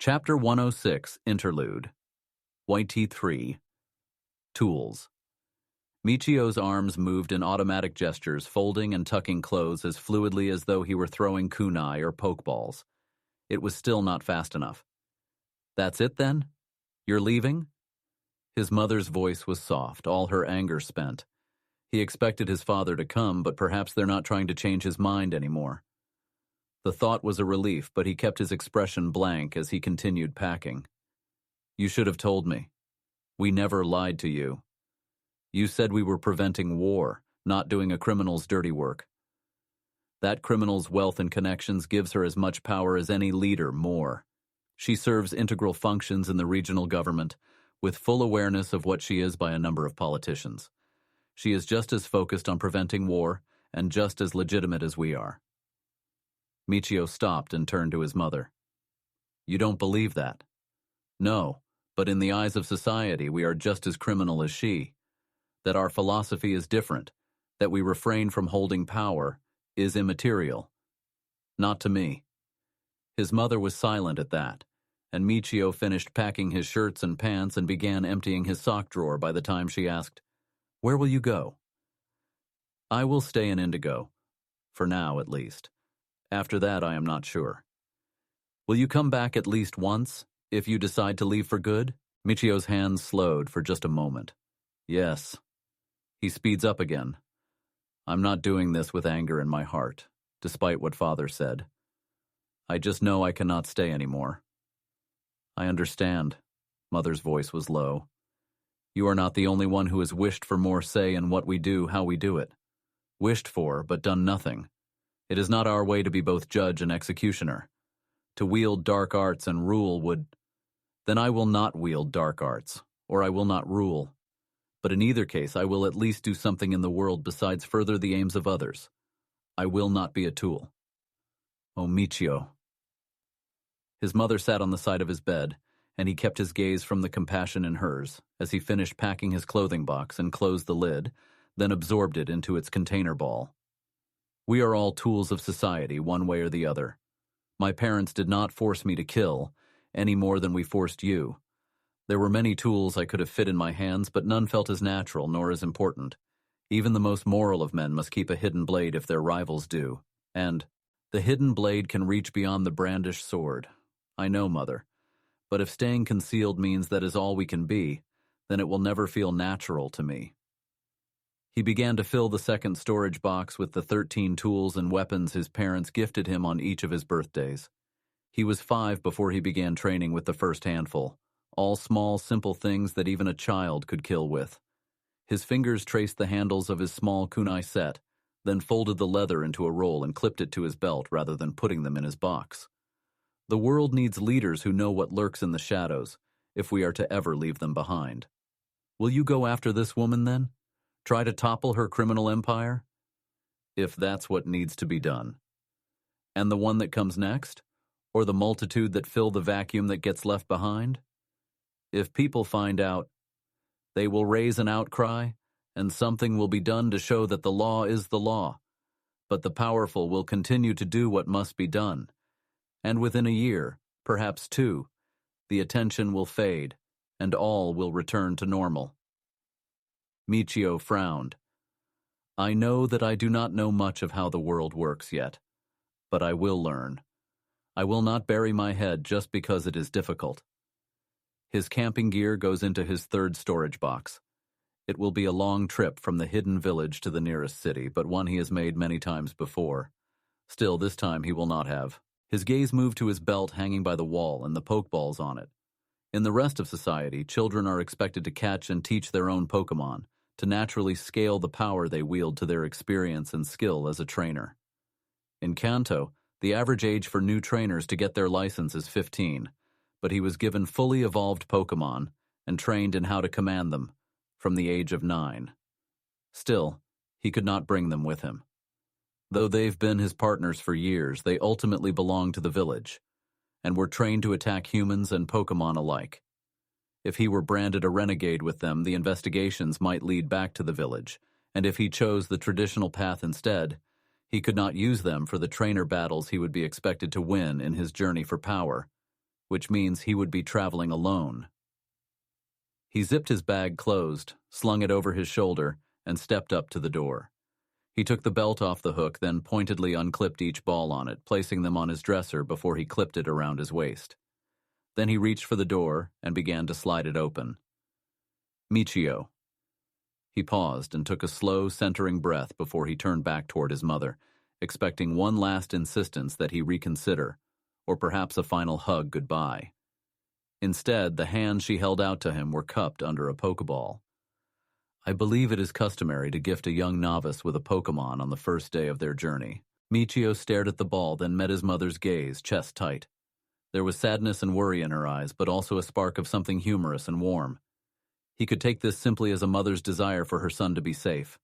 Chapter 106, Interlude. XXIII. Tools. Michio's arms moved in automatic gestures, folding and tucking clothes as fluidly as though he were throwing kunai or pokeballs. It was still not fast enough. "That's it, then? You're leaving?" His mother's voice was soft, all her anger spent. He expected his father to come, but perhaps they're not trying to change his mind anymore. The thought was a relief, but he kept his expression blank as he continued packing. "You should have told me. We never lied to you. You said we were preventing war, not doing a criminal's dirty work. That criminal's wealth and connections gives her as much power as any leader, more. She serves integral functions in the regional government, with full awareness of what she is by a number of politicians. She is just as focused on preventing war and just as legitimate as we are." Michio stopped and turned to his mother. "You don't believe that?" "No, but in the eyes of society we are just as criminal as she. That our philosophy is different, that we refrain from holding power, is immaterial. Not to me." His mother was silent at that, and Michio finished packing his shirts and pants and began emptying his sock drawer by the time she asked, "Where will you go?" "I will stay in Indigo, for now at least. After that, I am not sure." "Will you come back at least once, if you decide to leave for good?" Michio's hands slowed for just a moment. "Yes." He speeds up again. "I'm not doing this with anger in my heart, despite what Father said. I just know I cannot stay anymore." "I understand." Mother's voice was low. "You are not the only one who has wished for more say in what we do, how we do it. Wished for, but done nothing. It is not our way to be both judge and executioner. To wield dark arts and rule would... Then I will not wield dark arts, or I will not rule. But in either case, I will at least do something in the world besides further the aims of others. I will not be a tool." "Oh, Michio." His mother sat on the side of his bed, and he kept his gaze from the compassion in hers as he finished packing his clothing box and closed the lid, then absorbed it into its container ball. "We are all tools of society, one way or the other. My parents did not force me to kill, any more than we forced you. There were many tools I could have fit in my hands, but none felt as natural nor as important. Even the most moral of men must keep a hidden blade if their rivals do, and the hidden blade can reach beyond the brandished sword. I know, Mother, but if staying concealed means that is all we can be, then it will never feel natural to me." He began to fill the second storage box with the 13 tools and weapons his parents gifted him on each of his birthdays. He was 5 before he began training with the first handful, all small, simple things that even a child could kill with. His fingers traced the handles of his small kunai set, then folded the leather into a roll and clipped it to his belt rather than putting them in his box. The world needs leaders who know what lurks in the shadows, if we are to ever leave them behind. "Will you go after this woman, then? Try to topple her criminal empire?" "If that's what needs to be done." "And the one that comes next? Or the multitude that fill the vacuum that gets left behind? If people find out, they will raise an outcry, and something will be done to show that the law is the law. But the powerful will continue to do what must be done. And within a year, perhaps 2, the attention will fade, and all will return to normal." Michio frowned. "I know that I do not know much of how the world works yet, but I will learn. I will not bury my head just because it is difficult." His camping gear goes into his third storage box. It will be a long trip from the hidden village to the nearest city, but one he has made many times before. Still, this time he will not have. His gaze moved to his belt hanging by the wall and the pokeballs on it. In the rest of society, children are expected to catch and teach their own Pokemon, to naturally scale the power they wield to their experience and skill as a trainer. In Kanto, the average age for new trainers to get their license is 15, but he was given fully evolved Pokemon and trained in how to command them from the age of 9. Still, he could not bring them with him. Though they've been his partners for years, they ultimately belong to the village, and were trained to attack humans and Pokemon alike. If he were branded a renegade with them, the investigations might lead back to the village, and if he chose the traditional path instead, he could not use them for the trainer battles he would be expected to win in his journey for power, which means he would be traveling alone. He zipped his bag closed, slung it over his shoulder, and stepped up to the door. He took the belt off the hook, then pointedly unclipped each ball on it, placing them on his dresser before he clipped it around his waist. Then he reached for the door and began to slide it open. Michio. He paused and took a slow, centering breath before he turned back toward his mother, expecting one last insistence that he reconsider, or perhaps a final hug goodbye. Instead, the hands she held out to him were cupped under a Pokeball. I believe it is customary to gift a young novice with a Pokemon on the first day of their journey. Michio stared at the ball, then met his mother's gaze, chest tight. There was sadness and worry in her eyes, but also a spark of something humorous and warm. He could take this simply as a mother's desire for her son to be safe.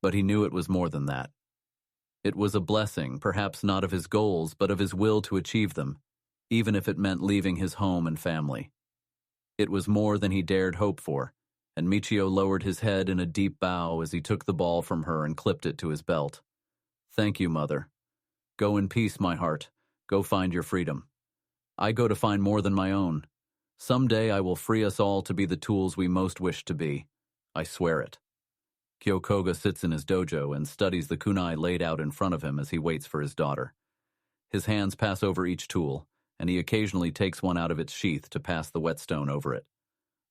But he knew it was more than that. It was a blessing, perhaps not of his goals, but of his will to achieve them, even if it meant leaving his home and family. It was more than he dared hope for, and Michio lowered his head in a deep bow as he took the ball from her and clipped it to his belt. Thank you, Mother. Go in peace, my heart. Go find your freedom. I go to find more than my own. Someday I will free us all to be the tools we most wish to be. I swear it. Kyokoga sits in his dojo and studies the kunai laid out in front of him as he waits for his daughter. His hands pass over each tool, and he occasionally takes one out of its sheath to pass the whetstone over it.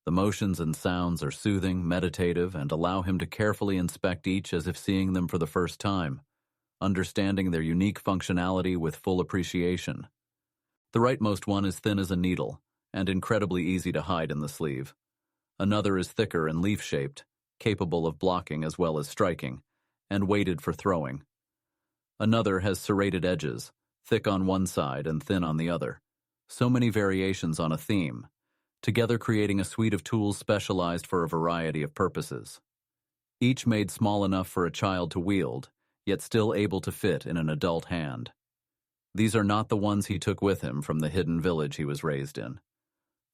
The motions and sounds are soothing, meditative, and allow him to carefully inspect each as if seeing them for the first time, understanding their unique functionality with full appreciation. The rightmost one is thin as a needle, and incredibly easy to hide in the sleeve. Another is thicker and leaf-shaped, capable of blocking as well as striking, and weighted for throwing. Another has serrated edges, thick on one side and thin on the other. So many variations on a theme, together creating a suite of tools specialized for a variety of purposes. Each made small enough for a child to wield, yet still able to fit in an adult hand. These are not the ones he took with him from the hidden village he was raised in.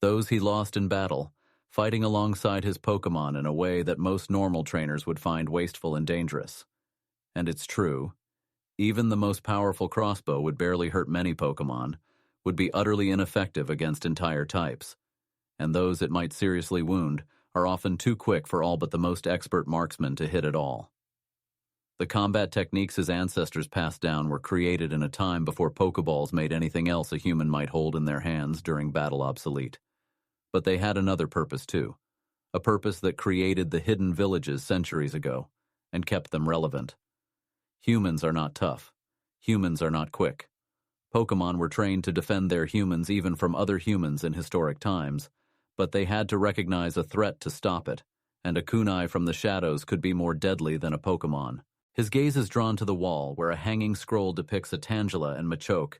Those he lost in battle, fighting alongside his Pokemon in a way that most normal trainers would find wasteful and dangerous. And it's true. Even the most powerful crossbow would barely hurt many Pokemon, would be utterly ineffective against entire types. And those it might seriously wound are often too quick for all but the most expert marksmen to hit at all. The combat techniques his ancestors passed down were created in a time before Pokeballs made anything else a human might hold in their hands during battle obsolete. But they had another purpose too, a purpose that created the hidden villages centuries ago and kept them relevant. Humans are not tough. Humans are not quick. Pokemon were trained to defend their humans even from other humans in historic times, but they had to recognize a threat to stop it, and a kunai from the shadows could be more deadly than a Pokemon. His gaze is drawn to the wall, where a hanging scroll depicts a Tangela and Machoke,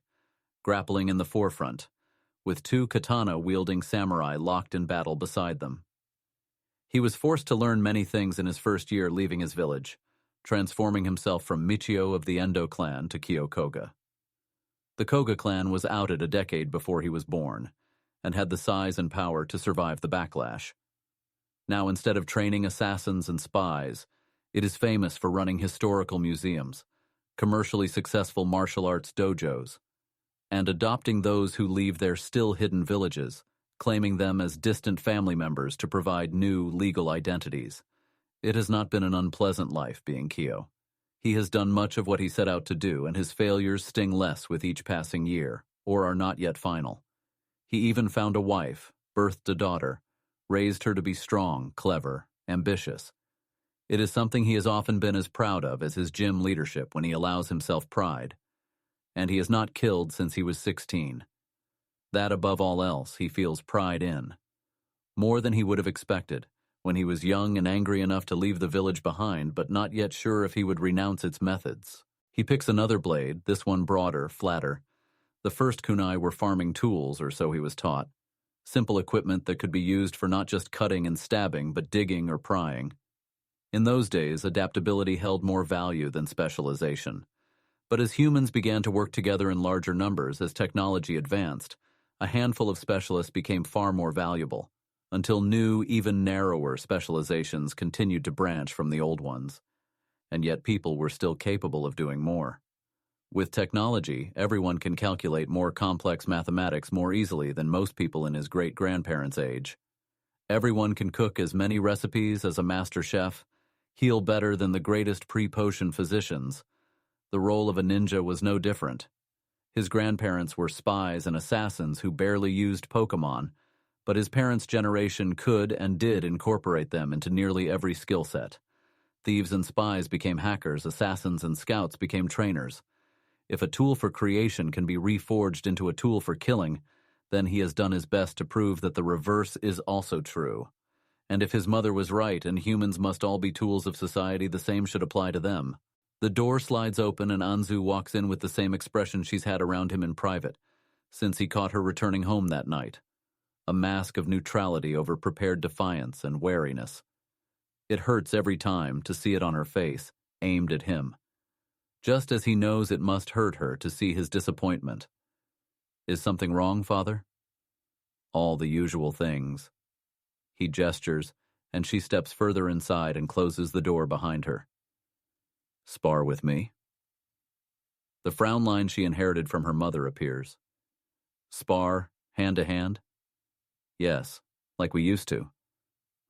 grappling in the forefront, with two katana-wielding samurai locked in battle beside them. He was forced to learn many things in his first year leaving his village, transforming himself from Michio of the Endo clan to Kyokoga. The Koga clan was outed a decade before he was born, and had the size and power to survive the backlash. Now, instead of training assassins and spies, it is famous for running historical museums, commercially successful martial arts dojos, and adopting those who leave their still-hidden villages, claiming them as distant family members to provide new legal identities. It has not been an unpleasant life being Kyo. He has done much of what he set out to do, and his failures sting less with each passing year, or are not yet final. He even found a wife, birthed a daughter, raised her to be strong, clever, ambitious. It is something he has often been as proud of as his gym leadership when he allows himself pride. And he has not killed since he was 16. That, above all else, he feels pride in. More than he would have expected, when he was young and angry enough to leave the village behind, but not yet sure if he would renounce its methods. He picks another blade, this one broader, flatter. The first kunai were farming tools, or so he was taught. Simple equipment that could be used for not just cutting and stabbing, but digging or prying. In those days, adaptability held more value than specialization. But as humans began to work together in larger numbers as technology advanced, a handful of specialists became far more valuable, until new, even narrower specializations continued to branch from the old ones. And yet people were still capable of doing more. With technology, everyone can calculate more complex mathematics more easily than most people in his great-grandparents' age. Everyone can cook as many recipes as a master chef, heal better than the greatest pre-potion physicians. The role of a ninja was no different. His grandparents were spies and assassins who barely used Pokemon, but his parents' generation could and did incorporate them into nearly every skill set. Thieves and spies became hackers, assassins and scouts became trainers. If a tool for creation can be reforged into a tool for killing, then he has done his best to prove that the reverse is also true. And if his mother was right and humans must all be tools of society, the same should apply to them. The door slides open and Anzu walks in with the same expression she's had around him in private, since he caught her returning home that night. A mask of neutrality over prepared defiance and wariness. It hurts every time to see it on her face, aimed at him. Just as he knows it must hurt her to see his disappointment. Is something wrong, Father? All the usual things. He gestures, and she steps further inside and closes the door behind her. Spar with me? The frown line she inherited from her mother appears. Spar, hand to hand? Yes, like we used to.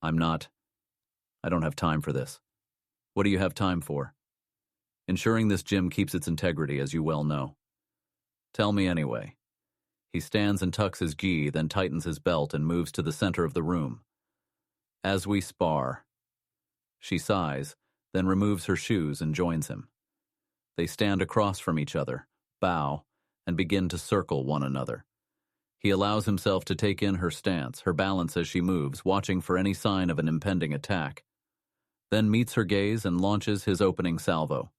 I don't have time for this. What do you have time for? Ensuring this gym keeps its integrity, as you well know. Tell me anyway. He stands and tucks his gi, then tightens his belt and moves to the center of the room. As we spar. She sighs, then removes her shoes and joins him. They stand across from each other, bow, and begin to circle one another. He allows himself to take in her stance, her balance as she moves, watching for any sign of an impending attack. Then meets her gaze and launches his opening salvo.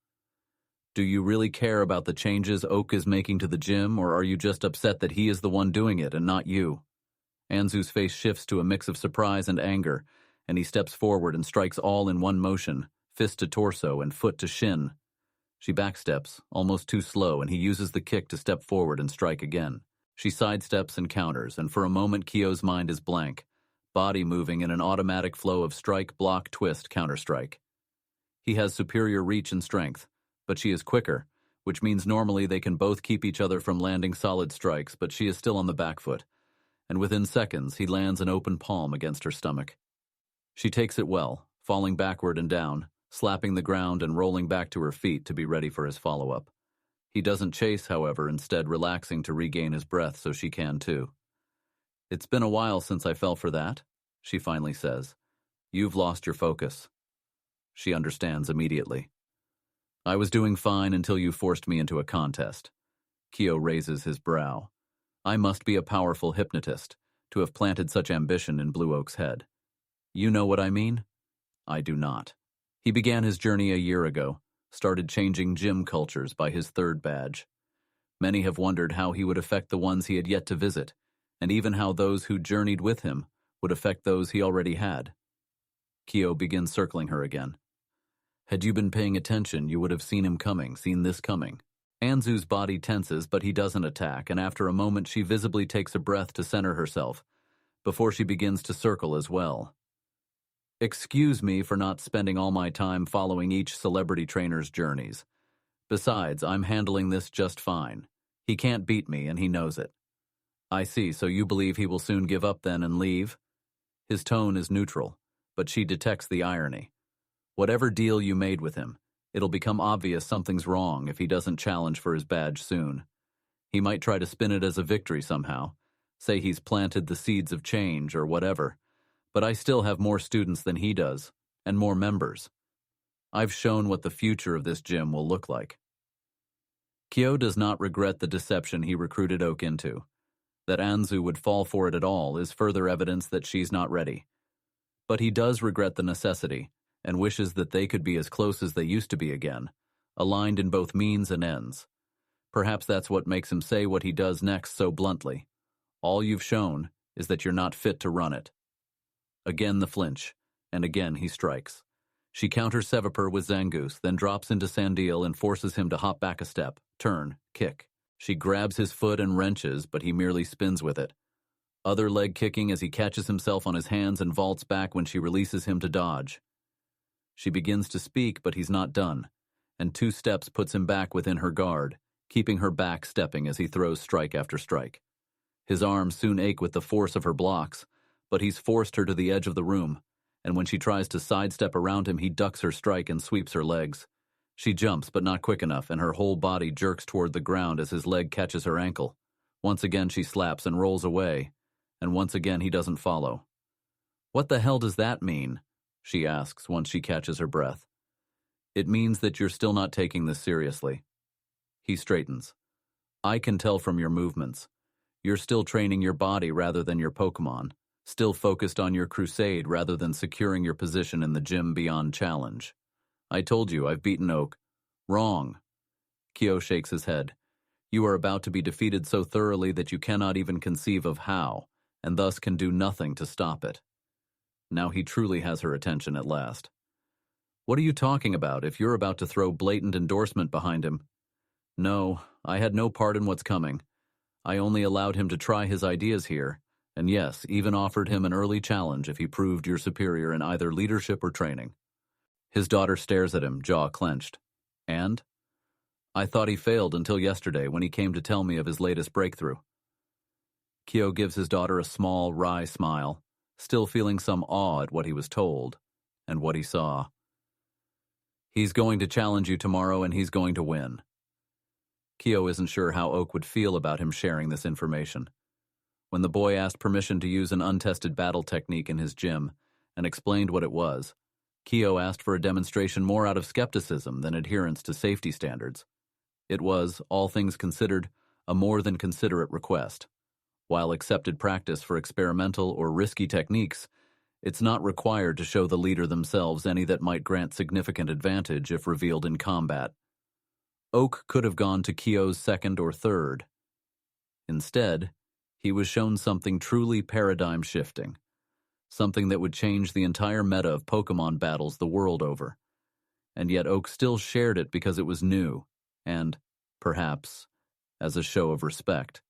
Do you really care about the changes Oak is making to the gym, or are you just upset that he is the one doing it and not you? Anzu's face shifts to a mix of surprise and anger, and he steps forward and strikes all in one motion, fist to torso and foot to shin. She backsteps, almost too slow, and he uses the kick to step forward and strike again. She sidesteps and counters, and for a moment Kyo's mind is blank, body moving in an automatic flow of strike, block, twist, counterstrike. He has superior reach and strength, but she is quicker, which means normally they can both keep each other from landing solid strikes, but she is still on the back foot, and within seconds he lands an open palm against her stomach. She takes it well, falling backward and down, slapping the ground and rolling back to her feet to be ready for his follow-up. He doesn't chase, however, instead relaxing to regain his breath so she can too. It's been a while since I fell for that, she finally says. You've lost your focus. She understands immediately. I was doing fine until you forced me into a contest. Kyo raises his brow. I must be a powerful hypnotist to have planted such ambition in Blue Oak's head. You know what I mean? I do not. He began his journey a year ago, started changing gym cultures by his third badge. Many have wondered how he would affect the ones he had yet to visit, and even how those who journeyed with him would affect those he already had. Kyo begins circling her again. Had you been paying attention, you would have seen this coming. Anzu's body tenses, but he doesn't attack, and after a moment she visibly takes a breath to center herself, before she begins to circle as well. Excuse me for not spending all my time following each celebrity trainer's journeys. Besides, I'm handling this just fine. He can't beat me, and he knows it. I see, so you believe he will soon give up then and leave? His tone is neutral, but she detects the irony. Whatever deal you made with him, it'll become obvious something's wrong if he doesn't challenge for his badge soon. He might try to spin it as a victory somehow, say he's planted the seeds of change or whatever, but I still have more students than he does, and more members. I've shown what the future of this gym will look like. Kyo does not regret the deception he recruited Oak into. That Anzu would fall for it at all is further evidence that she's not ready. But he does regret the necessity, and wishes that they could be as close as they used to be again, aligned in both means and ends. Perhaps that's what makes him say what he does next so bluntly. All you've shown is that you're not fit to run it. Again the flinch, and again he strikes. She counters Sevaper with Zangoose, then drops into Sandil and forces him to hop back a step, turn, kick. She grabs his foot and wrenches, but he merely spins with it. Other leg kicking as he catches himself on his hands and vaults back when she releases him to dodge. She begins to speak, but he's not done, and 2 steps puts him back within her guard, keeping her back stepping as he throws strike after strike. His arms soon ache with the force of her blocks, but he's forced her to the edge of the room, and when she tries to sidestep around him, he ducks her strike and sweeps her legs. She jumps, but not quick enough, and her whole body jerks toward the ground as his leg catches her ankle. Once again, she slaps and rolls away, and once again, he doesn't follow. "What the hell does that mean?" she asks once she catches her breath. "It means that you're still not taking this seriously." He straightens. "I can tell from your movements. You're still training your body rather than your Pokemon, still focused on your crusade rather than securing your position in the gym beyond challenge. I told you I've beaten Oak." "Wrong." Kyo shakes his head. "You are about to be defeated so thoroughly that you cannot even conceive of how, and thus can do nothing to stop it." Now he truly has her attention at last. "What are you talking about if you're about to throw blatant endorsement behind him?" "No, I had no part in what's coming. I only allowed him to try his ideas here, and yes, even offered him an early challenge if he proved your superior in either leadership or training." His daughter stares at him, jaw clenched. "And? I thought he failed until yesterday when he came to tell me of his latest breakthrough." Kyo gives his daughter a small, wry smile, still feeling some awe at what he was told and what he saw. "He's going to challenge you tomorrow and he's going to win." Kyo isn't sure how Oak would feel about him sharing this information. When the boy asked permission to use an untested battle technique in his gym and explained what it was, Kyo asked for a demonstration more out of skepticism than adherence to safety standards. It was, all things considered, a more than considerate request. While accepted practice for experimental or risky techniques, it's not required to show the leader themselves any that might grant significant advantage if revealed in combat. Oak could have gone to Kyo's second or third. Instead, he was shown something truly paradigm-shifting, something that would change the entire meta of Pokemon battles the world over. And yet Oak still shared it because it was new, and, perhaps, as a show of respect.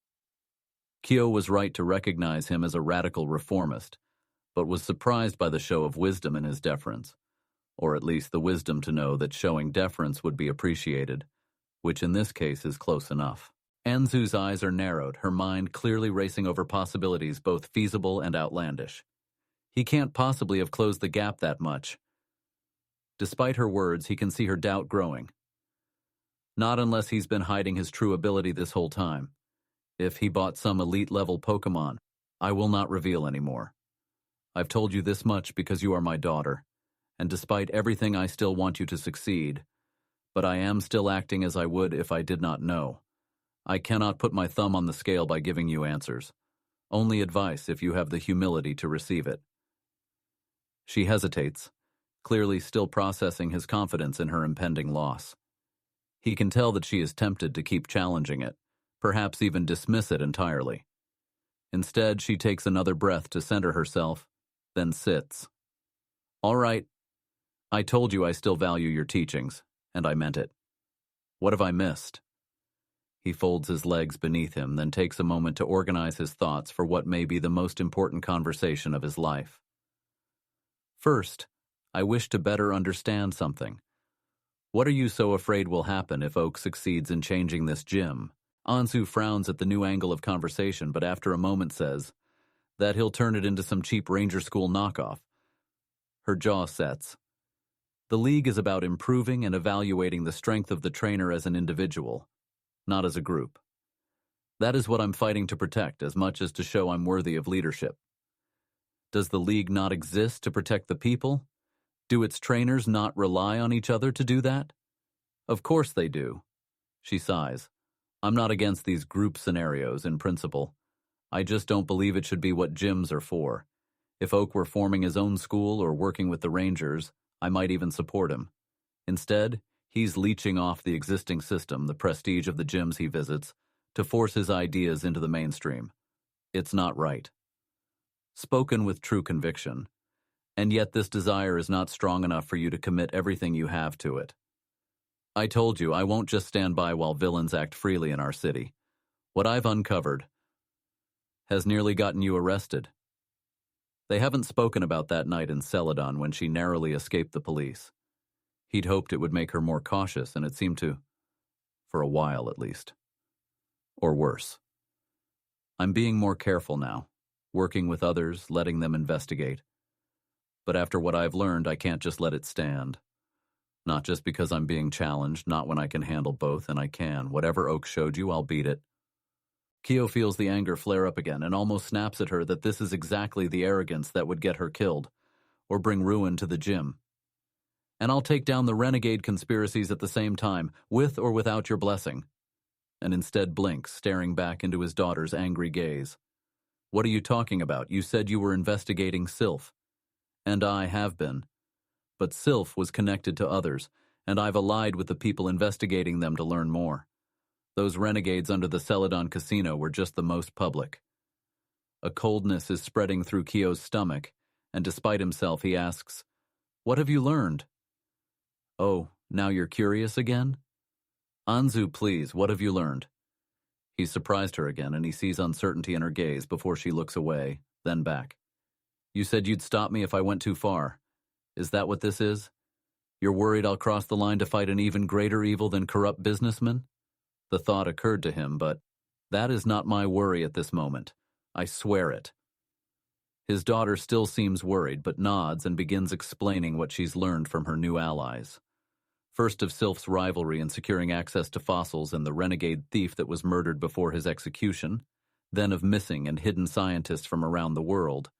Kyo was right to recognize him as a radical reformist, but was surprised by the show of wisdom in his deference, or at least the wisdom to know that showing deference would be appreciated, which in this case is close enough. Anzu's eyes are narrowed, her mind clearly racing over possibilities both feasible and outlandish. He can't possibly have closed the gap that much. Despite her words, he can see her doubt growing. Not unless he's been hiding his true ability this whole time. If he bought some elite-level Pokemon, I will not reveal anymore. I've told you this much because you are my daughter, and despite everything I still want you to succeed, but I am still acting as I would if I did not know. I cannot put my thumb on the scale by giving you answers. Only advice if you have the humility to receive it." She hesitates, clearly still processing his confidence in her impending loss. He can tell that she is tempted to keep challenging it, perhaps even dismiss it entirely. Instead, she takes another breath to center herself, then sits. "All right. I told you I still value your teachings, and I meant it. What have I missed?" He folds his legs beneath him, then takes a moment to organize his thoughts for what may be the most important conversation of his life. "First, I wish to better understand something. What are you so afraid will happen if Oak succeeds in changing this gym?" Anzu frowns at the new angle of conversation, but after a moment says that he'll turn it into some cheap ranger school knockoff. Her jaw sets. The league is about improving and evaluating the strength of the trainer as an individual, not as a group. That is what I'm fighting to protect as much as to show I'm worthy of leadership. Does the league not exist to protect the people? Do its trainers not rely on each other to do that? Of course they do. She sighs. I'm not against these group scenarios in principle. I just don't believe it should be what gyms are for. If Oak were forming his own school or working with the Rangers, I might even support him. Instead, he's leeching off the existing system, the prestige of the gyms he visits, to force his ideas into the mainstream. It's not right. Spoken with true conviction. And yet this desire is not strong enough for you to commit everything you have to it. I told you I won't just stand by while villains act freely in our city. What I've uncovered has nearly gotten you arrested. They haven't spoken about that night in Celadon when she narrowly escaped the police. He'd hoped it would make her more cautious, and it seemed to. For a while, at least. Or worse. I'm being more careful now, working with others, letting them investigate. But after what I've learned, I can't just let it stand. Not just because I'm being challenged, not when I can handle both, and I can. Whatever Oak showed you, I'll beat it. Kyo feels the anger flare up again and almost snaps at her that this is exactly the arrogance that would get her killed, or bring ruin to the gym. And I'll take down the renegade conspiracies at the same time, with or without your blessing. And instead blinks, staring back into his daughter's angry gaze. What are you talking about? You said you were investigating Sylph. And I have been. But Sylph was connected to others, and I've allied with the people investigating them to learn more. Those renegades under the Celadon Casino were just the most public. A coldness is spreading through Kyo's stomach, and despite himself he asks, "What have you learned?" "Oh, now you're curious again?" "Anzu, please, what have you learned?" He's surprised her again, and he sees uncertainty in her gaze before she looks away, then back. "You said you'd stop me if I went too far. Is that what this is? You're worried I'll cross the line to fight an even greater evil than corrupt businessmen?" The thought occurred to him, but that is not my worry at this moment. I swear it. His daughter still seems worried, but nods and begins explaining what she's learned from her new allies. First of Sylph's rivalry in securing access to fossils and the renegade thief that was murdered before his execution, then of missing and hidden scientists from around the world,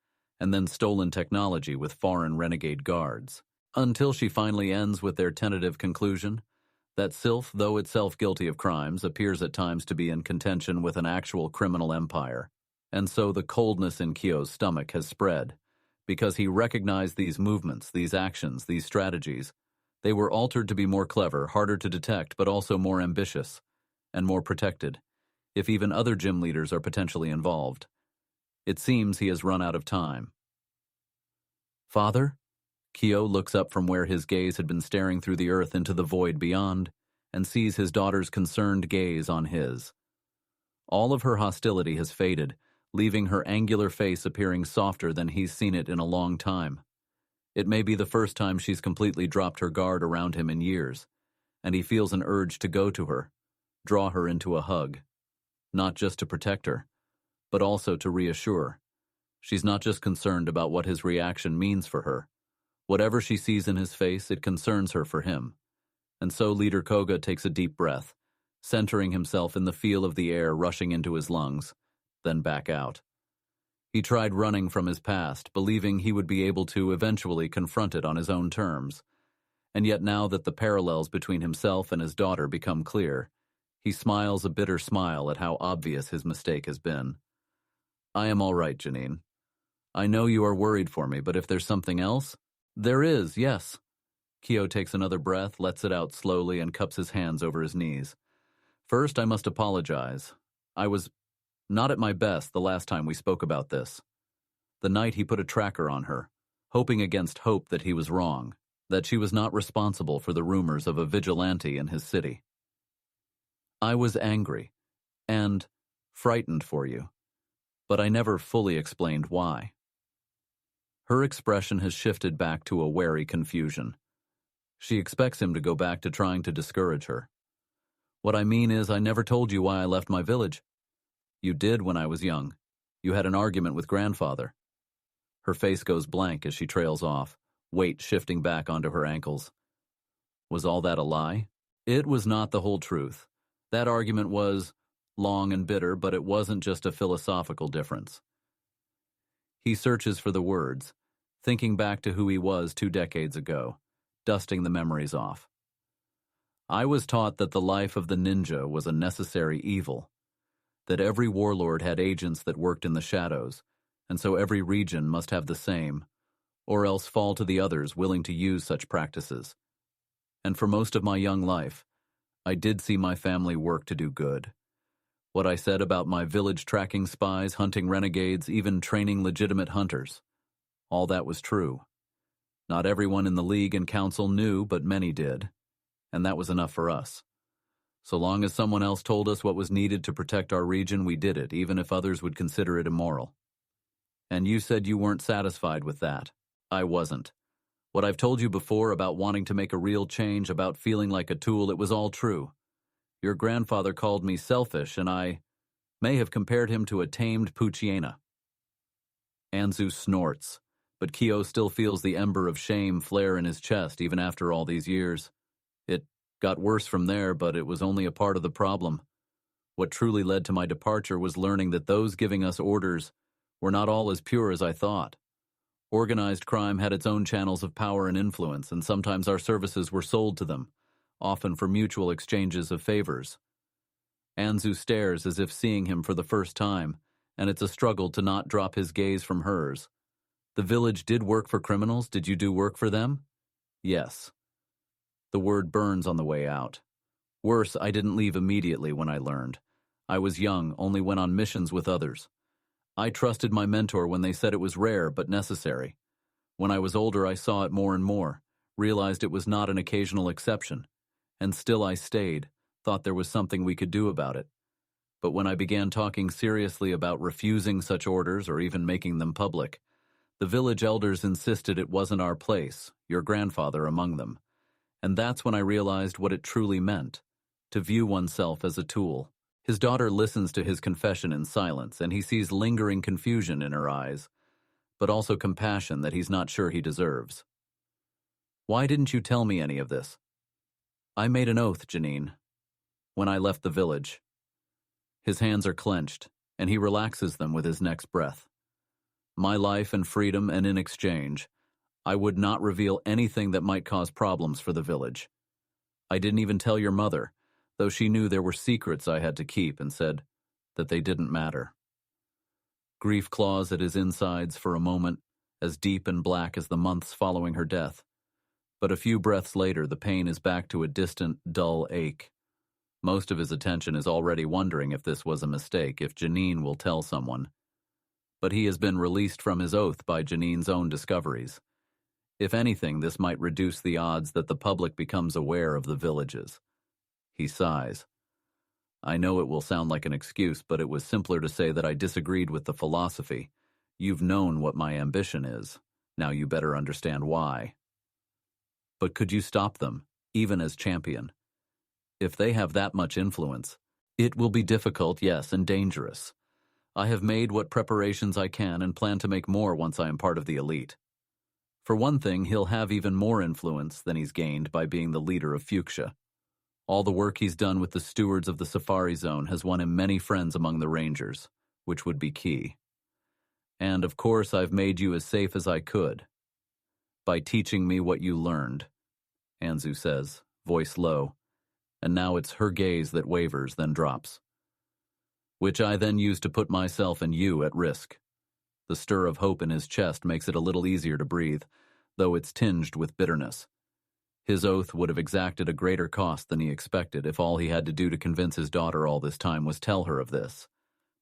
and then stolen technology with foreign renegade guards, until she finally ends with their tentative conclusion that Sylph, though itself guilty of crimes, appears at times to be in contention with an actual criminal empire. And so the coldness in Kyo's stomach has spread, because he recognized these movements, these actions, these strategies. They were altered to be more clever, harder to detect, but also more ambitious, and more protected, if even other gym leaders are potentially involved. It seems he has run out of time. "Father?" Kyo looks up from where his gaze had been staring through the earth into the void beyond, and sees his daughter's concerned gaze on his. All of her hostility has faded, leaving her angular face appearing softer than he's seen it in a long time. It may be the first time she's completely dropped her guard around him in years, and he feels an urge to go to her, draw her into a hug. Not just to protect her, but also to reassure. She's not just concerned about what his reaction means for her. Whatever she sees in his face, it concerns her for him. And so Leader Koga takes a deep breath, centering himself in the feel of the air rushing into his lungs, then back out. He tried running from his past, believing he would be able to eventually confront it on his own terms. And yet now that the parallels between himself and his daughter become clear, he smiles a bitter smile at how obvious his mistake has been. "I am all right, Janine. I know you are worried for me, but if there's something else..." "There is, yes." Kyo takes another breath, lets it out slowly, and cups his hands over his knees. "First, I must apologize. I was not at my best the last time we spoke about this. The night he put a tracker on her, hoping against hope that he was wrong, that she was not responsible for the rumors of a vigilante in his city. I was angry and frightened for you, but I never fully explained why." Her expression has shifted back to a wary confusion. She expects him to go back to trying to discourage her. "What I mean is, I never told you why I left my village." "You did when I was young. You had an argument with grandfather." Her face goes blank as she trails off, weight shifting back onto her ankles. Was all that a lie? It was not the whole truth. That argument was long and bitter, but it wasn't just a philosophical difference. He searches for the words, thinking back to who he was 2 decades ago, dusting the memories off. "I was taught that the life of the ninja was a necessary evil, that every warlord had agents that worked in the shadows, and so every region must have the same, or else fall to the others willing to use such practices. And for most of my young life, I did see my family work to do good. What I said about my village tracking spies, hunting renegades, even training legitimate hunters. All that was true. Not everyone in the League and Council knew, but many did. And that was enough for us. So long as someone else told us what was needed to protect our region, we did it, even if others would consider it immoral. And you said you weren't satisfied with that. I wasn't. What I've told you before about wanting to make a real change, about feeling like a tool, it was all true. Your grandfather called me selfish, and I may have compared him to a tamed Puchiena. Anzu snorts, but Kyo still feels the ember of shame flare in his chest even after all these years. It got worse from there, but it was only a part of the problem. What truly led to my departure was learning that those giving us orders were not all as pure as I thought. Organized crime had its own channels of power and influence, and sometimes our services were sold to them, often for mutual exchanges of favors. Anzu stares as if seeing him for the first time, and it's a struggle to not drop his gaze from hers. The village did work for criminals. Did you do work for them? Yes. The word burns on the way out. Worse, I didn't leave immediately when I learned. I was young, only went on missions with others. I trusted my mentor when they said it was rare but necessary. When I was older, I saw it more and more, realized it was not an occasional exception. And still I stayed, thought there was something we could do about it. But when I began talking seriously about refusing such orders or even making them public, the village elders insisted it wasn't our place, your grandfather among them. And that's when I realized what it truly meant, to view oneself as a tool. His daughter listens to his confession in silence, and he sees lingering confusion in her eyes, but also compassion that he's not sure he deserves. Why didn't you tell me any of this? I made an oath, Janine, when I left the village. His hands are clenched, and he relaxes them with his next breath. My life and freedom, and in exchange, I would not reveal anything that might cause problems for the village. I didn't even tell your mother, though she knew there were secrets I had to keep and said that they didn't matter. Grief claws at his insides for a moment, as deep and black as the months following her death. But a few breaths later, the pain is back to a distant, dull ache. Most of his attention is already wondering if this was a mistake, if Janine will tell someone. But he has been released from his oath by Janine's own discoveries. If anything, this might reduce the odds that the public becomes aware of the villages. He sighs. I know it will sound like an excuse, but it was simpler to say that I disagreed with the philosophy. You've known what my ambition is. Now you better understand why. But could you stop them, even as champion? If they have that much influence, it will be difficult, yes, and dangerous. I have made what preparations I can and plan to make more once I am part of the elite. For one thing, he'll have even more influence than he's gained by being the leader of Fuchsia. All the work he's done with the stewards of the Safari Zone has won him many friends among the Rangers, which would be key. And, of course, I've made you as safe as I could. By teaching me what you learned, Anzu says, voice low, and now it's her gaze that wavers, then drops. Which I then use to put myself and you at risk. The stir of hope in his chest makes it a little easier to breathe, though it's tinged with bitterness. His oath would have exacted a greater cost than he expected if all he had to do to convince his daughter all this time was tell her of this.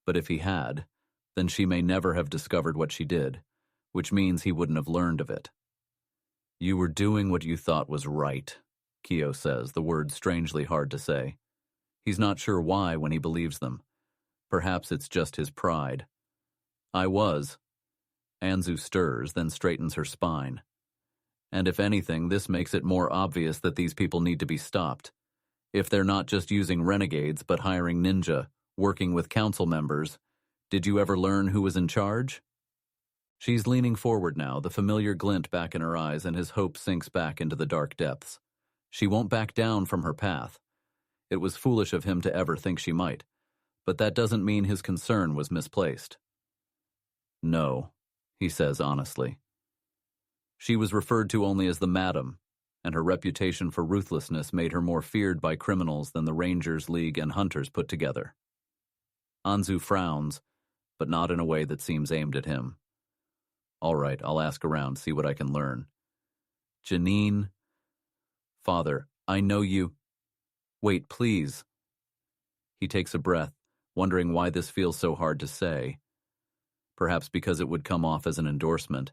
But if he had, then she may never have discovered what she did, which means he wouldn't have learned of it. You were doing what you thought was right, Kyo says, the words strangely hard to say. He's not sure why when he believes them. Perhaps it's just his pride. I was. Anzu stirs, then straightens her spine. And if anything, this makes it more obvious that these people need to be stopped. If they're not just using renegades but hiring ninja, working with council members, did you ever learn who was in charge? She's leaning forward now, the familiar glint back in her eyes, and his hope sinks back into the dark depths. She won't back down from her path. It was foolish of him to ever think she might, but that doesn't mean his concern was misplaced. No, he says honestly. She was referred to only as the Madam, and her reputation for ruthlessness made her more feared by criminals than the Rangers League and Hunters put together. Anzu frowns, but not in a way that seems aimed at him. All right, I'll ask around, see what I can learn. Janine. Father, I know you. Wait, please. He takes a breath, wondering why this feels so hard to say. Perhaps because it would come off as an endorsement,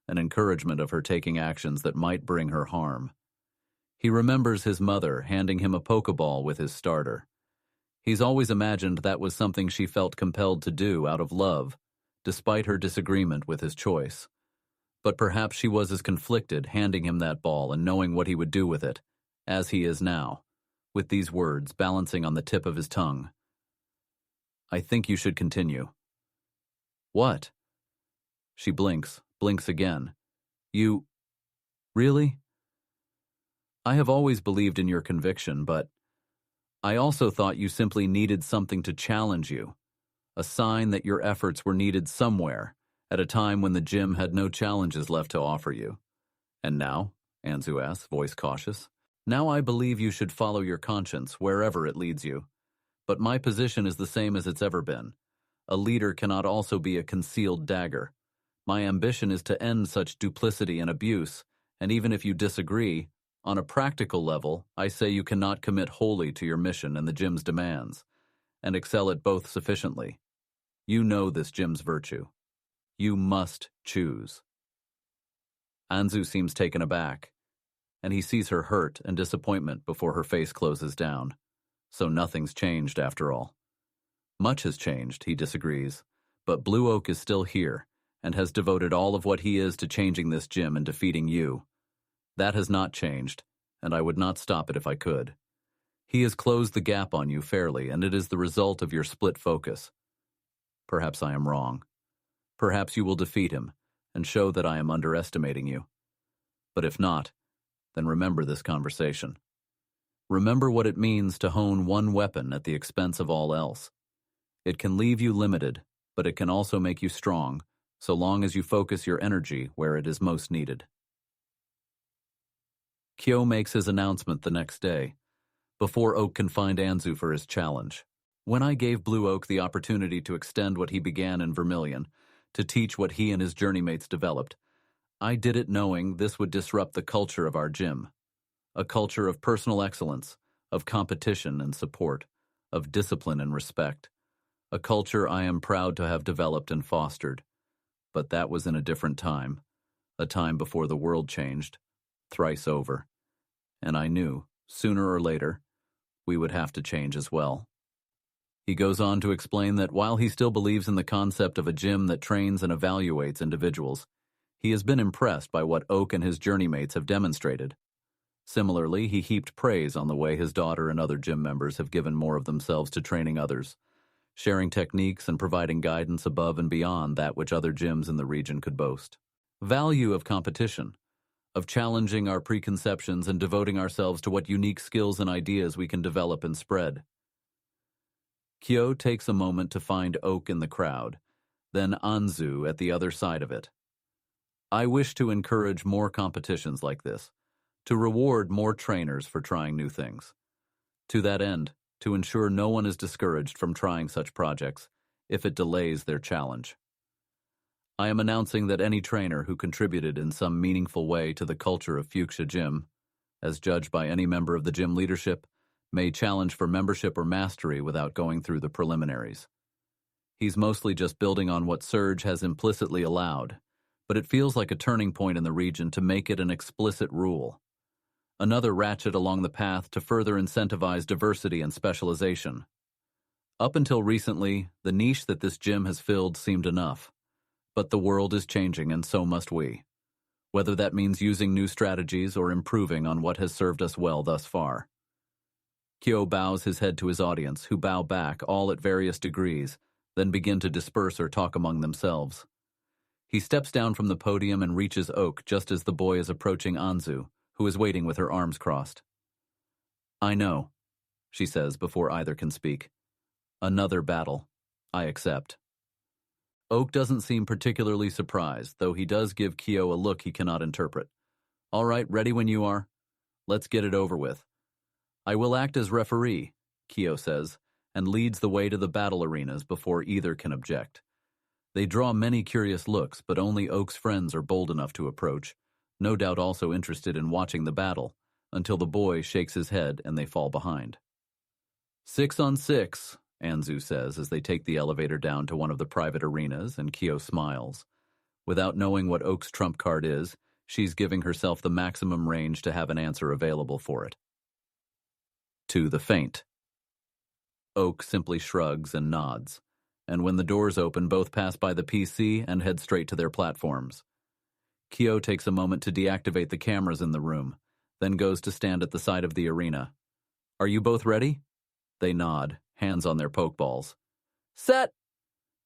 an encouragement of her taking actions that might bring her harm. He remembers his mother handing him a Pokeball with his starter. He's always imagined that was something she felt compelled to do out of love, despite her disagreement with his choice. But perhaps she was as conflicted handing him that ball and knowing what he would do with it, as he is now, with these words balancing on the tip of his tongue. "I think you should continue." "What?" She blinks again. "You... really?" "I have always believed in your conviction, but I also thought you simply needed something to challenge you, a sign that your efforts were needed somewhere, at a time when the gym had no challenges left to offer you. And now?" Anzu asks, voice cautious. "Now I believe you should follow your conscience wherever it leads you. But my position is the same as it's ever been. A leader cannot also be a concealed dagger. My ambition is to end such duplicity and abuse, and even if you disagree, on a practical level, I say you cannot commit wholly to your mission and the gym's demands, and excel at both sufficiently. You know this gym's virtue. You must choose." Anzu seems taken aback, and he sees her hurt and disappointment before her face closes down. So nothing's changed after all. Much has changed, he disagrees, but Blue Oak is still here, and has devoted all of what he is to changing this gym and defeating you. That has not changed, and I would not stop it if I could. He has closed the gap on you fairly, and it is the result of your split focus. Perhaps I am wrong. Perhaps you will defeat him, and show that I am underestimating you. But if not, then remember this conversation. Remember what it means to hone one weapon at the expense of all else. It can leave you limited, but it can also make you strong, so long as you focus your energy where it is most needed. Kyo makes his announcement the next day, before Oak can find Anzu for his challenge. "When I gave Blue Oak the opportunity to extend what he began in Vermilion, to teach what he and his journeymates developed, I did it knowing this would disrupt the culture of our gym. A culture of personal excellence, of competition and support, of discipline and respect. A culture I am proud to have developed and fostered. But that was in a different time, a time before the world changed, thrice over. And I knew, sooner or later, we would have to change as well." He goes on to explain that while he still believes in the concept of a gym that trains and evaluates individuals, he has been impressed by what Oak and his journeymates have demonstrated. Similarly, he heaped praise on the way his daughter and other gym members have given more of themselves to training others, sharing techniques and providing guidance above and beyond that which other gyms in the region could boast. Value of competition, of challenging our preconceptions and devoting ourselves to what unique skills and ideas we can develop and spread. Kyo takes a moment to find Oak in the crowd, then Anzu at the other side of it. "I wish to encourage more competitions like this, to reward more trainers for trying new things. To that end, to ensure no one is discouraged from trying such projects if it delays their challenge. I am announcing that any trainer who contributed in some meaningful way to the culture of Fuchsia Gym, as judged by any member of the gym leadership, may challenge for membership or mastery without going through the preliminaries. He's mostly just building on what Surge has implicitly allowed, but it feels like a turning point in the region to make it an explicit rule. Another ratchet along the path to further incentivize diversity and specialization. Up until recently, the niche that this gym has filled seemed enough. But the world is changing, and so must we. Whether that means using new strategies or improving on what has served us well thus far." Kyo bows his head to his audience, who bow back, all at various degrees, then begin to disperse or talk among themselves. He steps down from the podium and reaches Oak just as the boy is approaching Anzu, who is waiting with her arms crossed. "I know," she says before either can speak. "Another battle. I accept." Oak doesn't seem particularly surprised, though he does give Kyo a look he cannot interpret. "All right, ready when you are. Let's get it over with." "I will act as referee," Kyo says, and leads the way to the battle arenas before either can object. They draw many curious looks, but only Oak's friends are bold enough to approach, no doubt also interested in watching the battle, until the boy shakes his head and they fall behind. 6 on 6, Anzu says as they take the elevator down to one of the private arenas, and Kyo smiles. Without knowing what Oak's trump card is, she's giving herself the maximum range to have an answer available for it. To the faint. Oak simply shrugs and nods, and when the doors open, both pass by the PC and head straight to their platforms. Kyo takes a moment to deactivate the cameras in the room, then goes to stand at the side of the arena. Are you both ready? They nod, hands on their pokeballs. Set!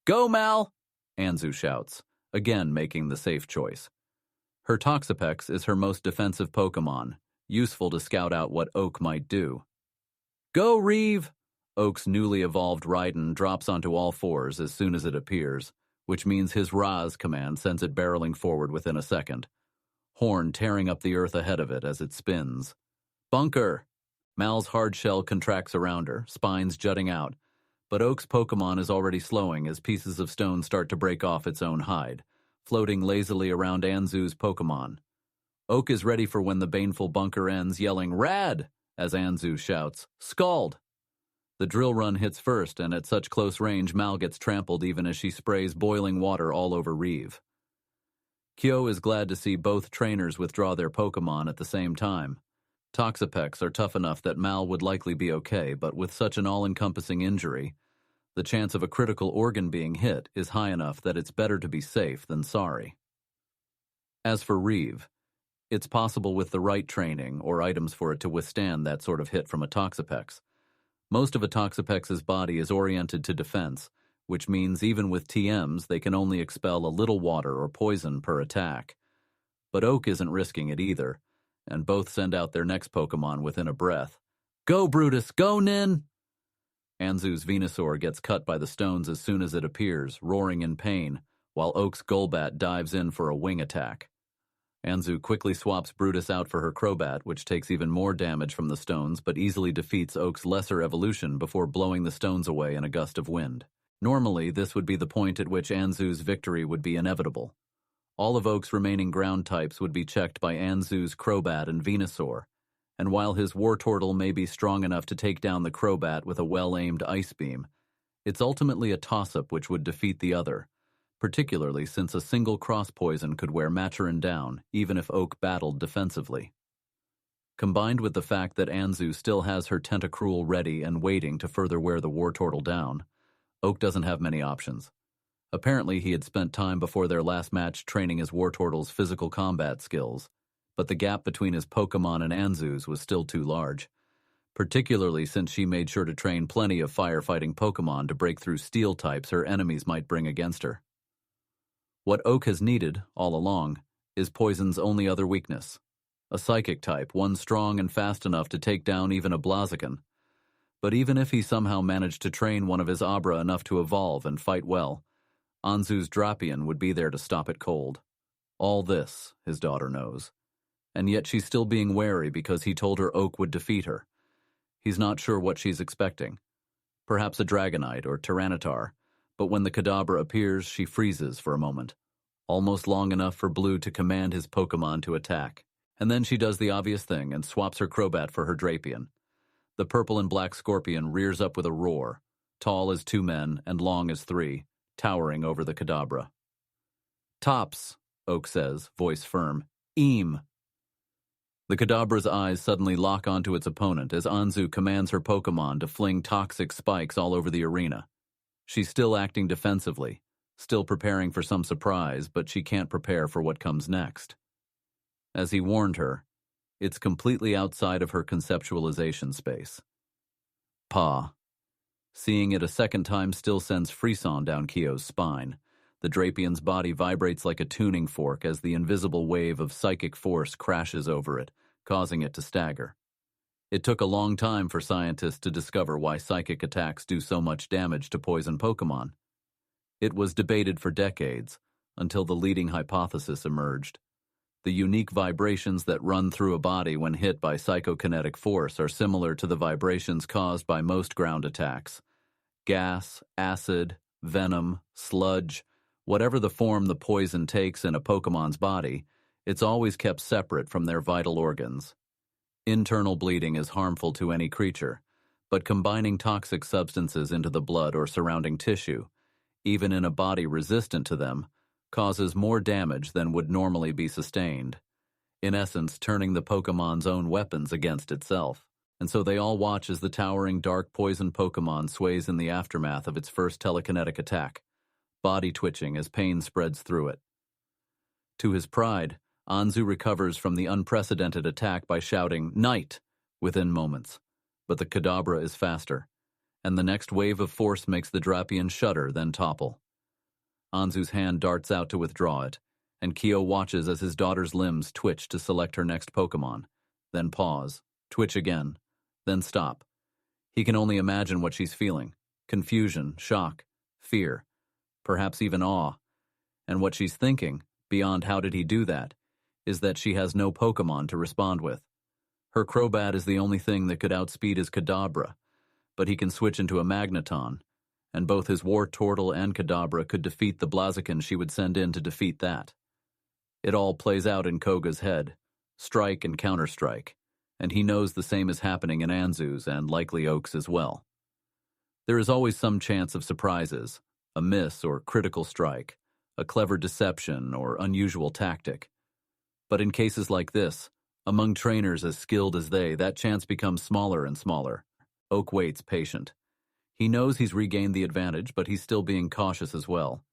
Go, Mal! Anzu shouts, again making the safe choice. Her Toxapex is her most defensive Pokemon, useful to scout out what Oak might do. Go, Reeve! Oak's newly evolved Raiden drops onto all fours as soon as it appears, which means his Raz command sends it barreling forward within a second. Horn tearing up the earth ahead of it as it spins. Bunker! Mal's hard shell contracts around her, spines jutting out, but Oak's Pokemon is already slowing as pieces of stone start to break off its own hide, floating lazily around Anzu's Pokemon. Oak is ready for when the baneful bunker ends, yelling, Rad! As Anzu shouts, Scald! The drill run hits first, and at such close range, Mal gets trampled even as she sprays boiling water all over Reeve. Kyo is glad to see both trainers withdraw their Pokemon at the same time. Toxapex are tough enough that Mal would likely be okay, but with such an all-encompassing injury, the chance of a critical organ being hit is high enough that it's better to be safe than sorry. As for Reeve, it's possible with the right training or items for it to withstand that sort of hit from a Toxapex. Most of a Toxapex's body is oriented to defense, which means even with TMs they can only expel a little water or poison per attack. But Oak isn't risking it either, and both send out their next Pokemon within a breath. Go, Brutus! Go, Nin! Anzu's Venusaur gets cut by the stones as soon as it appears, roaring in pain, while Oak's Golbat dives in for a wing attack. Anzu quickly swaps Brutus out for her Crobat, which takes even more damage from the stones but easily defeats Oak's lesser evolution before blowing the stones away in a gust of wind. Normally, this would be the point at which Anzu's victory would be inevitable. All of Oak's remaining ground types would be checked by Anzu's Crobat and Venusaur, and while his Wartortle may be strong enough to take down the Crobat with a well-aimed Ice Beam, it's ultimately a toss-up which would defeat the other, particularly since a single cross poison could wear Maturin down, even if Oak battled defensively. Combined with the fact that Anzu still has her Tentacruel ready and waiting to further wear the Wartortle down, Oak doesn't have many options. Apparently he had spent time before their last match training his Wartortle's physical combat skills, but the gap between his Pokemon and Anzu's was still too large, particularly since she made sure to train plenty of firefighting Pokemon to break through steel types her enemies might bring against her. What Oak has needed, all along, is Poison's only other weakness, a psychic type, one strong and fast enough to take down even a Blaziken. But even if he somehow managed to train one of his Abra enough to evolve and fight well, Anzu's Drapion would be there to stop it cold. All this, his daughter knows. And yet she's still being wary because he told her Oak would defeat her. He's not sure what she's expecting. Perhaps a Dragonite or Tyranitar, but when the Kadabra appears, she freezes for a moment, almost long enough for Blue to command his Pokemon to attack. And then she does the obvious thing and swaps her Crobat for her Drapion. The purple and black Scorpion rears up with a roar, tall as 2 men and long as 3, towering over the Kadabra. Tops, Oak says, voice firm. Eam. The Kadabra's eyes suddenly lock onto its opponent as Anzu commands her Pokemon to fling toxic spikes all over the arena. She's still acting defensively, still preparing for some surprise, but she can't prepare for what comes next. As he warned her, it's completely outside of her conceptualization space. Pa. Seeing it a second time still sends frisson down Kyo's spine. The Drapion's body vibrates like a tuning fork as the invisible wave of psychic force crashes over it, causing it to stagger. It took a long time for scientists to discover why psychic attacks do so much damage to poison Pokemon. It was debated for decades, until the leading hypothesis emerged. The unique vibrations that run through a body when hit by psychokinetic force are similar to the vibrations caused by most ground attacks. Gas, acid, venom, sludge, whatever the form the poison takes in a Pokemon's body, it's always kept separate from their vital organs. Internal bleeding is harmful to any creature, but combining toxic substances into the blood or surrounding tissue, even in a body resistant to them, causes more damage than would normally be sustained, in essence turning the Pokemon's own weapons against itself. And so they all watch as the towering dark poison Pokemon sways in the aftermath of its first telekinetic attack, body twitching as pain spreads through it. To his pride, Anzu recovers from the unprecedented attack by shouting, "Night!" within moments, but the Kadabra is faster, and the next wave of force makes the Drapian shudder, then topple. Anzu's hand darts out to withdraw it, and Kyo watches as his daughter's limbs twitch to select her next Pokemon, then pause, twitch again, then stop. He can only imagine what she's feeling: confusion, shock, fear, perhaps even awe. And what she's thinking, beyond how did he do that, is that she has no Pokemon to respond with. Her Crobat is the only thing that could outspeed his Kadabra, but he can switch into a Magneton, and both his Wartortle and Kadabra could defeat the Blaziken she would send in to defeat that. It all plays out in Koga's head, strike and counterstrike, and he knows the same is happening in Anzu's and likely Oak's as well. There is always some chance of surprises, a miss or critical strike, a clever deception or unusual tactic. But in cases like this, among trainers as skilled as they, that chance becomes smaller and smaller. Oak waits patient. He knows he's regained the advantage, but he's still being cautious as well.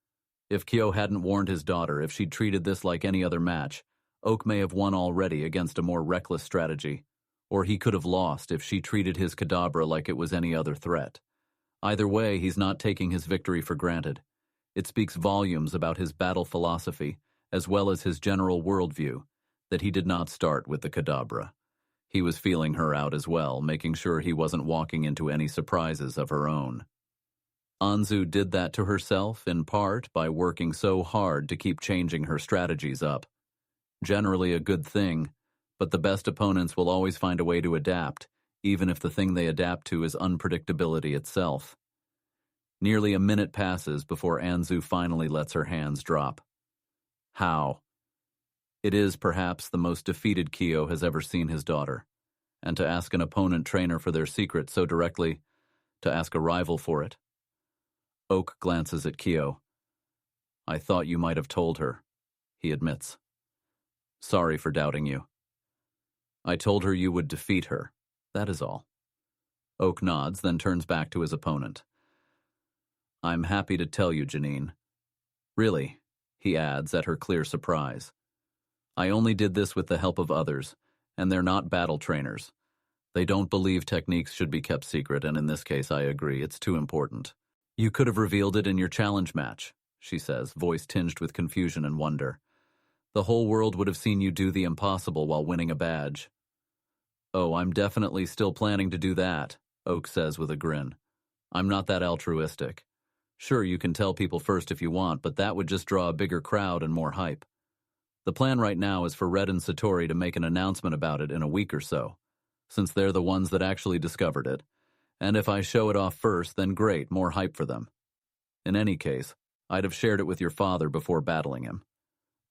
If Kyo hadn't warned his daughter, if she'd treated this like any other match, Oak may have won already against a more reckless strategy, or he could have lost if she treated his Kadabra like it was any other threat. Either way, he's not taking his victory for granted. It speaks volumes about his battle philosophy, as well as his general worldview, that he did not start with the Kadabra. He was feeling her out as well, making sure he wasn't walking into any surprises of her own. Anzu did that to herself, in part, by working so hard to keep changing her strategies up. Generally a good thing, but the best opponents will always find a way to adapt, even if the thing they adapt to is unpredictability itself. Nearly a minute passes before Anzu finally lets her hands drop. How? It is, perhaps, the most defeated Kyo has ever seen his daughter, and to ask an opponent trainer for their secret so directly, to ask a rival for it. Oak glances at Kyo. "I thought you might have told her," he admits. "Sorry for doubting you. I told her you would defeat her, that is all." Oak nods, then turns back to his opponent. "I'm happy to tell you, Janine. Really," he adds at her clear surprise. "I only did this with the help of others, and they're not battle trainers. They don't believe techniques should be kept secret, and in this case I agree, it's too important. You could have revealed it in your challenge match," she says, voice tinged with confusion and wonder. "The whole world would have seen you do the impossible while winning a badge." "Oh, I'm definitely still planning to do that," Oak says with a grin. "I'm not that altruistic. Sure, you can tell people first if you want, but that would just draw a bigger crowd and more hype. The plan right now is for Red and Satori to make an announcement about it in a week or so, since they're the ones that actually discovered it. And if I show it off first, then great, more hype for them. In any case, I'd have shared it with your father before battling him.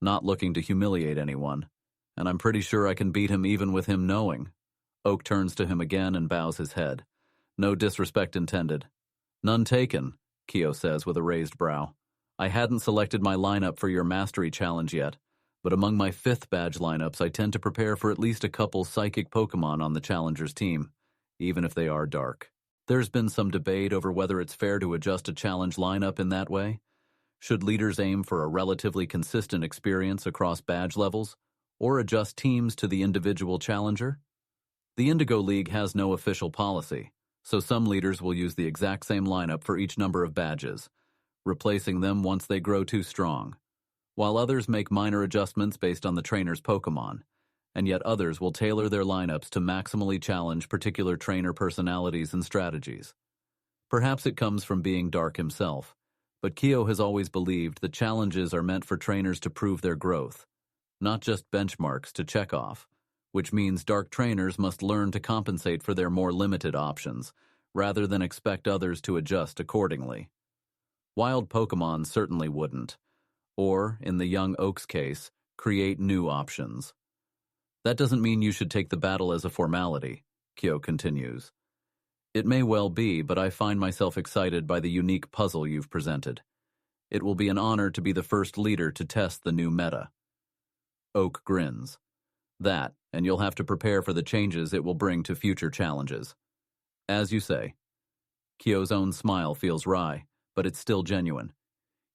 Not looking to humiliate anyone, and I'm pretty sure I can beat him even with him knowing." Oak turns to him again and bows his head. "No disrespect intended." "None taken," Kyo says with a raised brow. "I hadn't selected my lineup for your Mastery Challenge yet, but among my 5th badge lineups I tend to prepare for at least a couple psychic Pokemon on the Challenger's team, even if they are dark. There's been some debate over whether it's fair to adjust a challenge lineup in that way. Should leaders aim for a relatively consistent experience across badge levels, or adjust teams to the individual challenger? The Indigo League has no official policy, so some leaders will use the exact same lineup for each number of badges, replacing them once they grow too strong, while others make minor adjustments based on the trainer's Pokemon, and yet others will tailor their lineups to maximally challenge particular trainer personalities and strategies. Perhaps it comes from being dark himself, but Kyo has always believed that challenges are meant for trainers to prove their growth, not just benchmarks to check off, which means dark trainers must learn to compensate for their more limited options, rather than expect others to adjust accordingly. Wild Pokemon certainly wouldn't, or, in the young Oak's case, create new options. That doesn't mean you should take the battle as a formality, Kyo continues. It may well be, but I find myself excited by the unique puzzle you've presented. It will be an honor to be the first leader to test the new meta. Oak grins. That, and you'll have to prepare for the changes it will bring to future challenges. As you say. Kyo's own smile feels wry, but it's still genuine.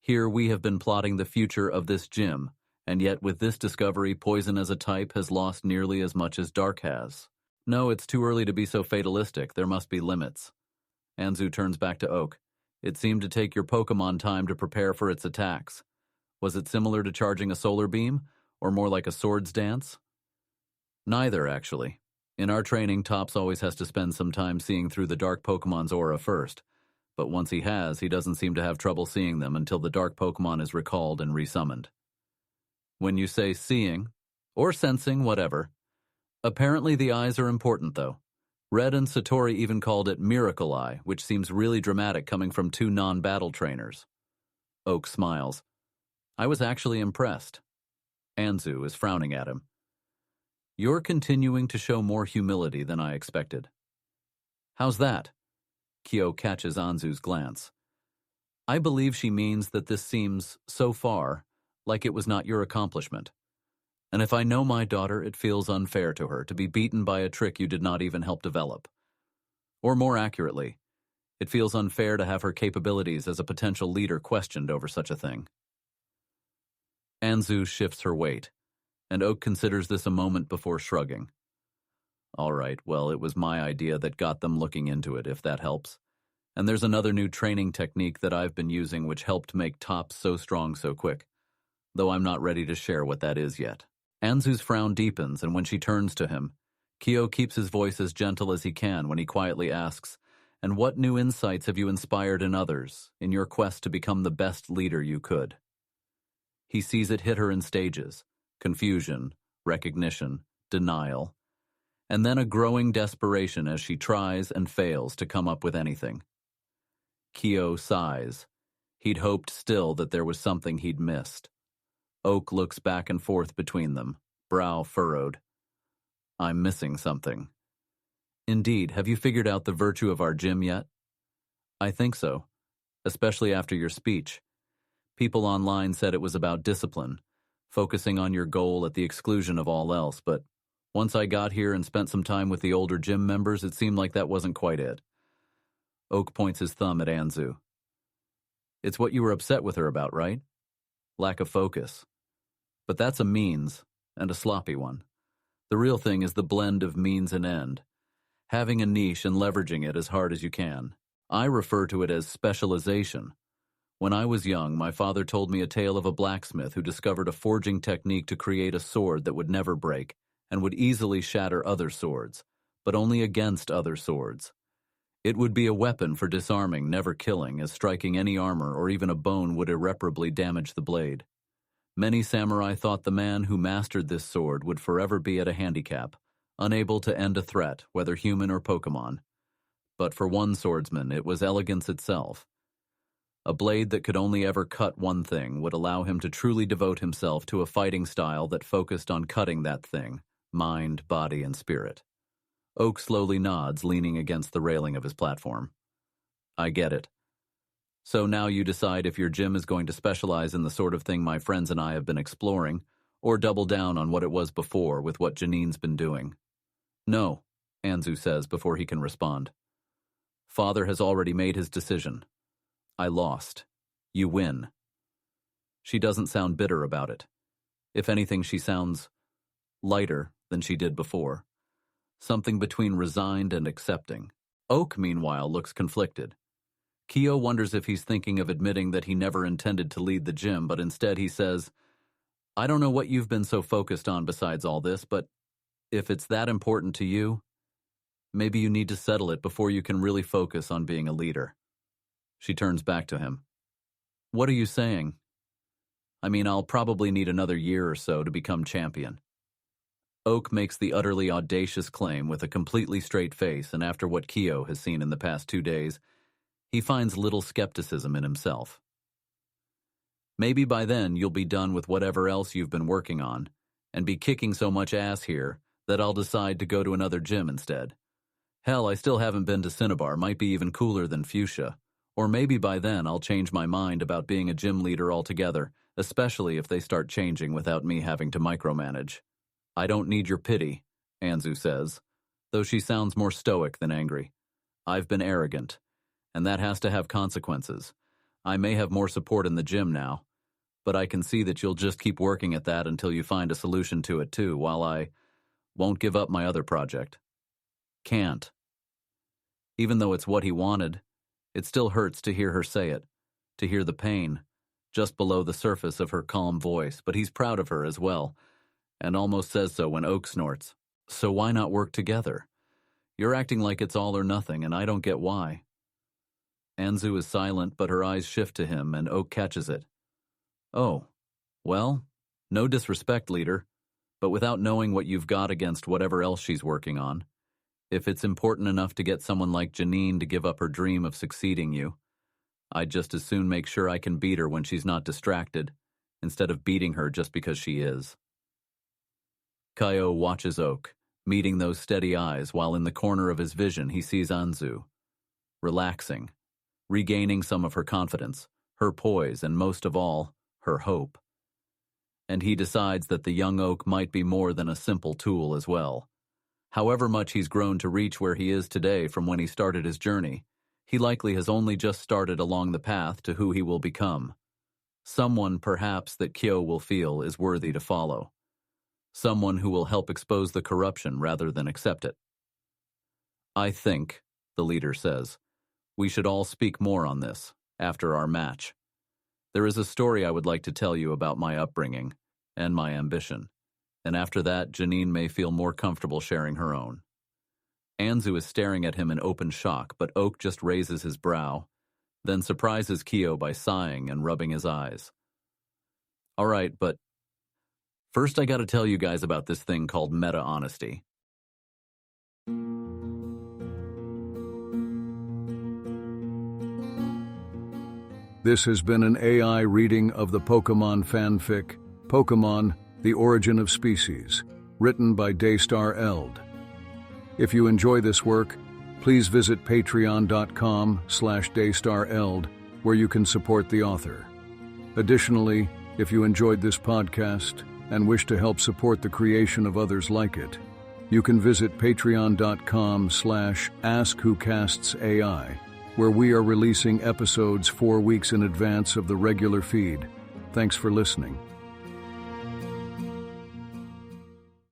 Here we have been plotting the future of this gym, and yet with this discovery, Poison as a type has lost nearly as much as Dark has. No, it's too early to be so fatalistic. There must be limits. Anzu turns back to Oak. It seemed to take your Pokemon time to prepare for its attacks. Was it similar to charging a solar beam, or more like a swords dance? Neither, actually. In our training, Topps always has to spend some time seeing through the dark Pokemon's aura first. But once he has, he doesn't seem to have trouble seeing them until the dark Pokemon is recalled and resummoned. When you say seeing, or sensing, whatever, apparently the eyes are important, though. Red and Satori even called it Miracle Eye, which seems really dramatic coming from two non-battle trainers. Oak smiles. I was actually impressed. Anzu is frowning at him. You're continuing to show more humility than I expected. How's that? Kyo catches Anzu's glance. I believe she means that this seems, so far, like it was not your accomplishment. And if I know my daughter, it feels unfair to her to be beaten by a trick you did not even help develop. Or more accurately, it feels unfair to have her capabilities as a potential leader questioned over such a thing. Anzu shifts her weight, and Oak considers this a moment before shrugging. All right, well, it was my idea that got them looking into it, if that helps. And there's another new training technique that I've been using which helped make Topps so strong so quick, though I'm not ready to share what that is yet. Anzu's frown deepens, and when she turns to him, Kyo keeps his voice as gentle as he can when he quietly asks, and what new insights have you inspired in others in your quest to become the best leader you could? He sees it hit her in stages: confusion, recognition, denial, and then a growing desperation as she tries and fails to come up with anything. Kyo sighs. He'd hoped still that there was something he'd missed. Oak looks back and forth between them, brow furrowed. I'm missing something. Indeed, have you figured out the virtue of our gym yet? I think so, especially after your speech. People online said it was about discipline, focusing on your goal at the exclusion of all else, but once I got here and spent some time with the older gym members, it seemed like that wasn't quite it. Oak points his thumb at Anzu. It's what you were upset with her about, right? Lack of focus. But that's a means, and a sloppy one. The real thing is the blend of means and end. Having a niche and leveraging it as hard as you can. I refer to it as specialization. When I was young, my father told me a tale of a blacksmith who discovered a forging technique to create a sword that would never break and would easily shatter other swords, but only against other swords. It would be a weapon for disarming, never killing, as striking any armor or even a bone would irreparably damage the blade. Many samurai thought the man who mastered this sword would forever be at a handicap, unable to end a threat, whether human or Pokemon. But for one swordsman, it was elegance itself. A blade that could only ever cut one thing would allow him to truly devote himself to a fighting style that focused on cutting that thing, mind, body, and spirit. Oak slowly nods, leaning against the railing of his platform. I get it. So now you decide if your gym is going to specialize in the sort of thing my friends and I have been exploring, or double down on what it was before with what Janine's been doing. No, Anzu says before he can respond. Father has already made his decision. I lost. You win. She doesn't sound bitter about it. If anything, she sounds lighter than she did before. Something between resigned and accepting. Oak, meanwhile, looks conflicted. Kyo wonders if he's thinking of admitting that he never intended to lead the gym, but instead he says, I don't know what you've been so focused on besides all this, but if it's that important to you, maybe you need to settle it before you can really focus on being a leader. She turns back to him. What are you saying? I mean, I'll probably need another year or so to become champion. Oak makes the utterly audacious claim with a completely straight face, and after what Kyo has seen in the past 2 days, he finds little skepticism in himself. Maybe by then you'll be done with whatever else you've been working on, and be kicking so much ass here that I'll decide to go to another gym instead. Hell, I still haven't been to Cinnabar, might be even cooler than Fuchsia. Or maybe by then I'll change my mind about being a gym leader altogether, especially if they start changing without me having to micromanage. I don't need your pity, Anzu says, though she sounds more stoic than angry. I've been arrogant, and that has to have consequences. I may have more support in the gym now, but I can see that you'll just keep working at that until you find a solution to it too, while I won't give up my other project. Can't. Even though it's what he wanted, it still hurts to hear her say it, to hear the pain, just below the surface of her calm voice, but he's proud of her as well, and almost says so when Oak snorts. So why not work together? You're acting like it's all or nothing, and I don't get why. Anzu is silent, but her eyes shift to him, and Oak catches it. Oh, well, no disrespect, leader, but without knowing what you've got against whatever else she's working on, if it's important enough to get someone like Janine to give up her dream of succeeding you, I'd just as soon make sure I can beat her when she's not distracted, instead of beating her just because she is. Kaio watches Oak, meeting those steady eyes, while in the corner of his vision he sees Anzu, relaxing, regaining some of her confidence, her poise, and most of all, her hope. And he decides that the young Oak might be more than a simple tool as well. However much he's grown to reach where he is today from when he started his journey, he likely has only just started along the path to who he will become. Someone, perhaps, that Kyo will feel is worthy to follow. Someone who will help expose the corruption rather than accept it. I think, the leader says, we should all speak more on this after our match. There is a story I would like to tell you about my upbringing and my ambition, and after that, Janine may feel more comfortable sharing her own. Anzu is staring at him in open shock, but Oak just raises his brow, then surprises Kyo by sighing and rubbing his eyes. All right, but first I gotta tell you guys about this thing called meta-honesty. This has been an AI reading of the Pokemon fanfic, Pokemon, The Origin of Species, written by Daystar Eld. If you enjoy this work, please visit patreon.com/daystareld, where you can support the author. Additionally, if you enjoyed this podcast and wish to help support the creation of others like it, you can visit patreon.com/askwhocastsai, where we are releasing episodes 4 weeks in advance of the regular feed. Thanks for listening.